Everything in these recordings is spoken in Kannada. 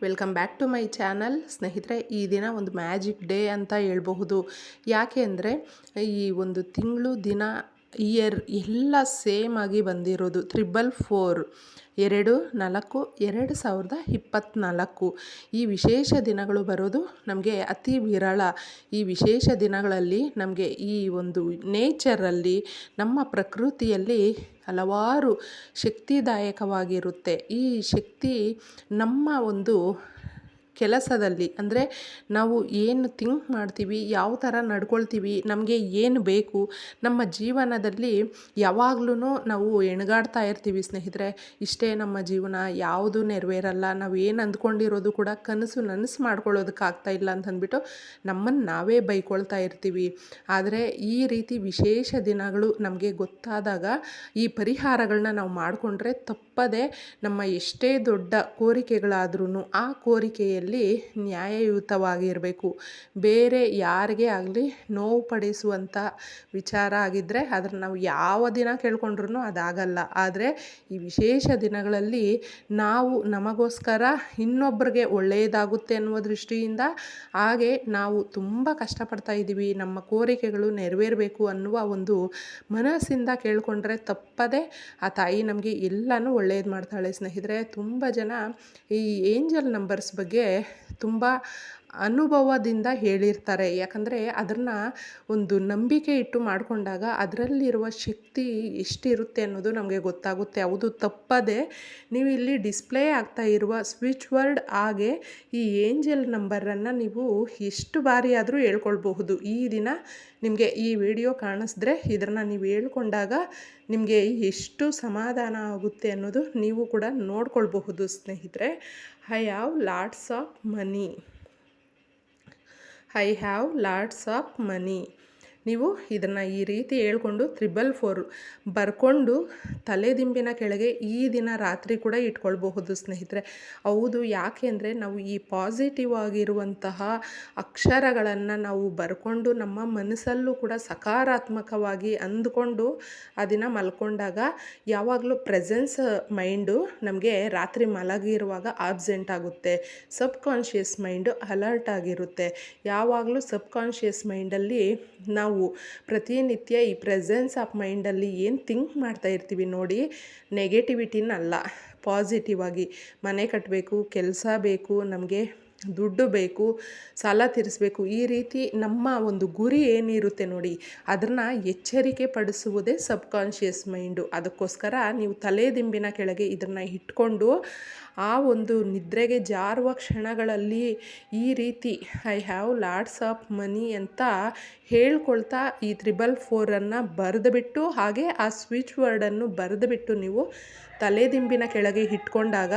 Welcome back to my channel. ಸ್ನೇಹಿತರೆ, ಈ ದಿನ ಒಂದು ಮ್ಯಾಜಿಕ್ ಡೇ ಅಂತ ಹೇಳ್ಬಹುದು. ಯಾಕೆ ಅಂದರೆ ಈ ಒಂದು ತಿಂಗಳು ದಿನ ಇಯರ್ ಎಲ್ಲ ಸೇಮ್ ಆಗಿ ಬಂದಿರೋದು 444 2/4/2024. ಈ ವಿಶೇಷ ದಿನಗಳು ಬರೋದು ನಮಗೆ ಅತಿ ವಿರಳ. ಈ ವಿಶೇಷ ದಿನಗಳಲ್ಲಿ ನಮಗೆ ಈ ಒಂದು ನೇಚರಲ್ಲಿ, ನಮ್ಮ ಪ್ರಕೃತಿಯಲ್ಲಿ ಹಲವಾರು ಶಕ್ತಿದಾಯಕವಾಗಿರುತ್ತೆ. ಈ ಶಕ್ತಿ ನಮ್ಮ ಒಂದು ಕೆಲಸದಲ್ಲಿ, ಅಂದರೆ ನಾವು ಏನು ಥಿಂಕ್ ಮಾಡ್ತೀವಿ, ಯಾವ ಥರ ನಡ್ಕೊಳ್ತೀವಿ, ನಮಗೆ ಏನು ಬೇಕು, ನಮ್ಮ ಜೀವನದಲ್ಲಿ ಯಾವಾಗ್ಲೂ ನಾವು ಎಣಗಾಡ್ತಾ ಇರ್ತೀವಿ ಸ್ನೇಹಿತರೆ. ಇಷ್ಟೇ ನಮ್ಮ ಜೀವನ, ಯಾವುದು ನೆರವೇರಲ್ಲ, ನಾವು ಏನು ಅಂದ್ಕೊಂಡಿರೋದು ಕೂಡ ನನಸು ಮಾಡ್ಕೊಳ್ಳೋದಕ್ಕಾಗ್ತಾ ಇಲ್ಲ ಅಂತಂದ್ಬಿಟ್ಟು ನಮ್ಮನ್ನು ನಾವೇ ಬೈಕೊಳ್ತಾ ಇರ್ತೀವಿ. ಆದರೆ ಈ ರೀತಿ ವಿಶೇಷ ದಿನಗಳು ನಮಗೆ ಗೊತ್ತಾದಾಗ ಈ ಪರಿಹಾರಗಳನ್ನ ನಾವು ಮಾಡಿಕೊಂಡ್ರೆ ತಪ್ಪದೆ ನಮ್ಮ ಎಷ್ಟೇ ದೊಡ್ಡ ಕೋರಿಕೆಗಳಾದ್ರೂ ಆ ಕೋರಿಕೆಯಲ್ಲಿ ನ್ಯಾಯಯುತವಾಗಿರಬೇಕು. ಬೇರೆ ಯಾರಿಗೇ ಆಗಲಿ ನೋವು ಪಡಿಸುವಂಥ ವಿಚಾರ ಆಗಿದ್ದರೆ ಅದನ್ನು ನಾವು ಯಾವ ದಿನ ಕೇಳ್ಕೊಂಡ್ರೂ ಅದಾಗಲ್ಲ. ಆದರೆ ಈ ವಿಶೇಷ ದಿನಗಳಲ್ಲಿ ನಾವು ನಮಗೋಸ್ಕರ ಇನ್ನೊಬ್ಬರಿಗೆ ಒಳ್ಳೆಯದಾಗುತ್ತೆ ಅನ್ನುವ ದೃಷ್ಟಿಯಿಂದ, ಹಾಗೆ ನಾವು ತುಂಬ ಕಷ್ಟಪಡ್ತಾ ಇದ್ದೀವಿ, ನಮ್ಮ ಕೋರಿಕೆಗಳು ನೆರವೇರಬೇಕು ಅನ್ನುವ ಒಂದು ಮನಸ್ಸಿಂದ ಕೇಳಿಕೊಂಡ್ರೆ ತಪ್ಪದೆ ಆ ತಾಯಿ ನಮಗೆ ಎಲ್ಲನೂ ಒಳ್ಳೆಯದು ಮಾಡ್ತಾಳೆ ಸ್ನೇಹಿತರೆ. ತುಂಬ ಜನ ಈ ಏಂಜಲ್ ನಂಬರ್ಸ್ ಬಗ್ಗೆ ತುಂಬ ಅನುಭವದಿಂದ ಹೇಳಿರ್ತಾರೆ. ಯಾಕಂದರೆ ಅದನ್ನು ಒಂದು ನಂಬಿಕೆ ಇಟ್ಟು ಮಾಡಿಕೊಂಡಾಗ ಅದರಲ್ಲಿರುವ ಶಕ್ತಿ ಎಷ್ಟಿರುತ್ತೆ ಅನ್ನೋದು ನಮಗೆ ಗೊತ್ತಾಗುತ್ತೆ. ಹೌದು, ತಪ್ಪದೆ ನೀವು ಇಲ್ಲಿ ಡಿಸ್ಪ್ಲೇ ಆಗ್ತಾ ಇರುವ ಸ್ವಿಚ್ ವರ್ಡ್ ಹಾಗೆ ಈ ಏಂಜಲ್ ನಂಬರನ್ನು ನೀವು ಎಷ್ಟು ಬಾರಿ ಆದರೂ ಹೇಳ್ಕೊಳ್ಬಹುದು. ಈ ದಿನ ನಿಮಗೆ ಈ ವಿಡಿಯೋ ಕಾಣಿಸಿದ್ರೆ ಇದನ್ನು ನೀವು ಹೇಳ್ಕೊಂಡಾಗ ನಿಮಗೆ ಎಷ್ಟು ಸಮಾಧಾನ ಆಗುತ್ತೆ ಅನ್ನೋದು ನೀವು ಕೂಡ ನೋಡ್ಕೊಳ್ಬಹುದು ಸ್ನೇಹಿತರೆ. I have lots of money. ನೀವು ಇದನ್ನು ಈ ರೀತಿ ಹೇಳ್ಕೊಂಡು 444 ಬರ್ಕೊಂಡು ತಲೆದಿಂಬಿನ ಕೆಳಗೆ ಈ ದಿನ ರಾತ್ರಿ ಕೂಡ ಇಟ್ಕೊಳ್ಬಹುದು ಸ್ನೇಹಿತರೆ. ಹೌದು, ಯಾಕೆ ಅಂದರೆ ನಾವು ಈ ಪಾಸಿಟಿವ್ ಆಗಿರುವಂತಹ ಅಕ್ಷರಗಳನ್ನು ನಾವು ಬರ್ಕೊಂಡು ನಮ್ಮ ಮನಸ್ಸಲ್ಲೂ ಕೂಡ ಸಕಾರಾತ್ಮಕವಾಗಿ ಅಂದ್ಕೊಂಡು ಆ ದಿನ ಮಲ್ಕೊಂಡಾಗ ಯಾವಾಗಲೂ ಪ್ರೆಸೆನ್ಸ್ ಮೈಂಡು ನಮಗೆ ರಾತ್ರಿ ಮಲಗಿರುವಾಗ ಆಬ್ಸೆಂಟ್ ಆಗುತ್ತೆ. ಸಬ್ಕಾನ್ಷಿಯಸ್ ಮೈಂಡು ಅಲರ್ಟ್ ಆಗಿರುತ್ತೆ. ಯಾವಾಗಲೂ ಸಬ್ಕಾನ್ಷಿಯಸ್ ಮೈಂಡಲ್ಲಿ ನಾವು ಪ್ರತಿನಿತ್ಯ ಈ ಪ್ರೆಸೆನ್ಸ್ ಆಫ್ ಮೈಂಡಲ್ಲಿ ಏನು ಥಿಂಕ್ ಮಾಡ್ತಾ ಇರ್ತೀವಿ ನೋಡಿ, ನೆಗೆಟಿವಿಟಿನಲ್ಲ, ಪಾಸಿಟಿವ್ ಆಗಿ ಮನೆ ಕಟ್ಟಬೇಕು, ಕೆಲಸ ಬೇಕು, ನಮಗೆ ದುಡ್ಡು ಬೇಕು, ಸಾಲ ತೀರಿಸಬೇಕು, ಈ ರೀತಿ ನಮ್ಮ ಒಂದು ಗುರಿ ಏನಿರುತ್ತೆ ನೋಡಿ ಅದನ್ನು ಎಚ್ಚರಿಕೆ ಪಡಿಸುವುದೇ ಸಬ್ಕಾನ್ಷಿಯಸ್ ಮೈಂಡು. ಅದಕ್ಕೋಸ್ಕರ ನೀವು ತಲೆದಿಂಬಿನ ಕೆಳಗೆ ಇದನ್ನು ಇಟ್ಕೊಂಡು ಆ ಒಂದು ನಿದ್ರೆಗೆ ಜಾರುವ ಕ್ಷಣಗಳಲ್ಲಿ ಈ ರೀತಿ I have lots of money ಅಂತ ಹೇಳ್ಕೊಳ್ತಾ ಈ 444 ಬರೆದುಬಿಟ್ಟು, ಹಾಗೆ ಆ ಸ್ವಿಚ್ ವರ್ಡನ್ನು ಬರೆದುಬಿಟ್ಟು ನೀವು ತಲೆದಿಂಬಿನ ಕೆಳಗೆ ಇಟ್ಕೊಂಡಾಗ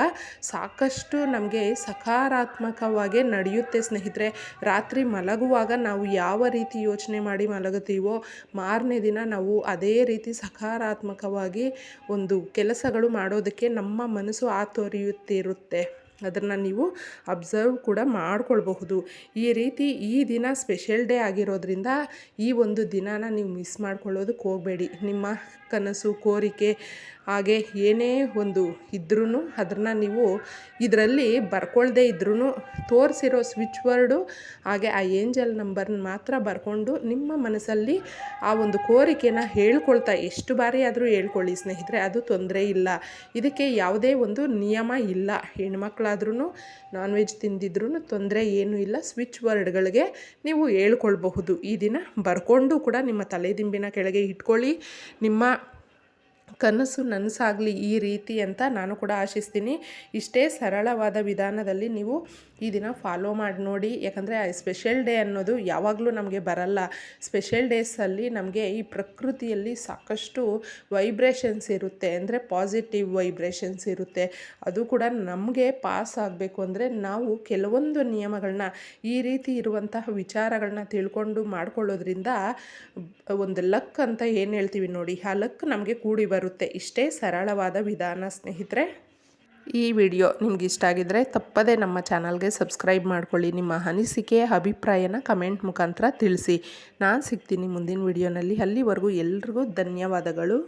ಸಾಕಷ್ಟು ನಮಗೆ ಸಕಾರಾತ್ಮಕವಾಗಿ ನಡೆಯುತ್ತೆ ಸ್ನೇಹಿತರೆ. ರಾತ್ರಿ ಮಲಗುವಾಗ ನಾವು ಯಾವ ರೀತಿ ಯೋಚನೆ ಮಾಡಿ ಮಲಗುತ್ತೀವೋ ಮಾರನೇ ದಿನ ನಾವು ಅದೇ ರೀತಿ ಸಕಾರಾತ್ಮಕವಾಗಿ ಒಂದು ಕೆಲಸಗಳು ಮಾಡೋದಕ್ಕೆ ನಮ್ಮ ಮನಸ್ಸು ಹಾತೊರೆಯುತ್ತಿರುತ್ತೆ. ಅದನ್ನು ನೀವು ಅಬ್ಸರ್ವ್ ಕೂಡ ಮಾಡ್ಕೊಳ್ಬಹುದು. ಈ ರೀತಿ ಈ ದಿನ ಸ್ಪೆಷಲ್ ಡೇ ಆಗಿರೋದ್ರಿಂದ ಈ ಒಂದು ದಿನಾನ ನೀವು ಮಿಸ್ ಮಾಡ್ಕೊಳ್ಳೋದಕ್ಕೆ ಹೋಗಬೇಡಿ. ನಿಮ್ಮ ಕನಸು, ಕೋರಿಕೆ, ಹಾಗೆ ಏನೇ ಒಂದು ಇದ್ರೂ ಅದನ್ನು ನೀವು ಇದರಲ್ಲಿ ಬರ್ಕೊಳ್ದೇ ಇದ್ರೂ ತೋರಿಸಿರೋ ಸ್ವಿಚ್ ವರ್ಡು ಹಾಗೆ ಆ ಏಂಜಲ್ ನಂಬರ್ನ ಮಾತ್ರ ಬರ್ಕೊಂಡು ನಿಮ್ಮ ಮನಸ್ಸಲ್ಲಿ ಆ ಒಂದು ಕೋರಿಕೆನ ಹೇಳ್ಕೊಳ್ತಾ ಎಷ್ಟು ಬಾರಿ ಆದರೂ ಹೇಳ್ಕೊಳ್ಳಿ ಸ್ನೇಹಿತರೆ, ಅದು ತೊಂದರೆ ಇಲ್ಲ. ಇದಕ್ಕೆ ಯಾವುದೇ ಒಂದು ನಿಯಮ ಇಲ್ಲ. ಹೆಣ್ಮಕ್ಳಾದ್ರೂ ನಾನ್ ವೆಜ್ ತಿಂದಿದ್ರೂ ತೊಂದರೆ ಏನೂ ಇಲ್ಲ. ಸ್ವಿಚ್ ವರ್ಡ್ಗಳಿಗೆ ನೀವು ಹೇಳ್ಕೊಳ್ಬಹುದು. ಈ ದಿನ ಬರ್ಕೊಂಡು ಕೂಡ ನಿಮ್ಮ ತಲೆದಿಂಬಿನ ಕೆಳಗೆ ಇಟ್ಕೊಳ್ಳಿ. ನಿಮ್ಮ ಕನಸು ನನಸಾಗಲಿ ಈ ರೀತಿ ಅಂತ ನಾನು ಕೂಡ ಆಶಿಸ್ತೀನಿ. ಇಷ್ಟೇ ಸರಳವಾದ ವಿಧಾನದಲ್ಲಿ ನೀವು ಈ ದಿನ ಫಾಲೋ ಮಾಡಿ ನೋಡಿ. ಯಾಕಂದರೆ ಸ್ಪೆಷಲ್ ಡೇ ಅನ್ನೋದು ಯಾವಾಗಲೂ ನಮಗೆ ಬರಲ್ಲ. ಸ್ಪೆಷಲ್ ಡೇಸಲ್ಲಿ ನಮಗೆ ಈ ಪ್ರಕೃತಿಯಲ್ಲಿ ಸಾಕಷ್ಟು ವೈಬ್ರೇಷನ್ಸ್ ಇರುತ್ತೆ, ಅಂದರೆ ಪಾಸಿಟಿವ್ ವೈಬ್ರೇಷನ್ಸ್ ಇರುತ್ತೆ. ಅದು ಕೂಡ ನಮಗೆ ಪಾಸ್ ಆಗಬೇಕು ಅಂದರೆ ನಾವು ಕೆಲವೊಂದು ನಿಯಮಗಳನ್ನ, ಈ ರೀತಿ ಇರುವಂತಹ ವಿಚಾರಗಳನ್ನ ತಿಳ್ಕೊಂಡು ಮಾಡ್ಕೊಳ್ಳೋದ್ರಿಂದ ಒಂದು ಲಕ್ ಅಂತ ಏನು ಹೇಳ್ತೀವಿ ನೋಡಿ, ಆ ಲಕ್ ನಮಗೆ ಕೂಡಿ ಬರುತ್ತೆ. ಇಷ್ಟೇ ಸರಳವಾದ ವಿಧಾನ ಸ್ನೇಹಿತರೆ. ಈ ವಿಡಿಯೋ ನಿಮ್ಗೆ ಇಷ್ಟ ಆಗಿದ್ದರೆ ತಪ್ಪದೇ ನಮ್ಮ ಚಾನಲ್ಗೆ ಸಬ್ಸ್ಕ್ರೈಬ್ ಮಾಡ್ಕೊಳ್ಳಿ. ನಿಮ್ಮ ಅನಿಸಿಕೆ, ಅಭಿಪ್ರಾಯನ ಕಮೆಂಟ್ ಮುಖಾಂತರ ತಿಳಿಸಿ. ನಾನು ಸಿಗ್ತೀನಿ ಮುಂದಿನ ವಿಡಿಯೋನಲ್ಲಿ. ಅಲ್ಲಿವರೆಗೂ ಎಲ್ರಿಗೂ ಧನ್ಯವಾದಗಳು.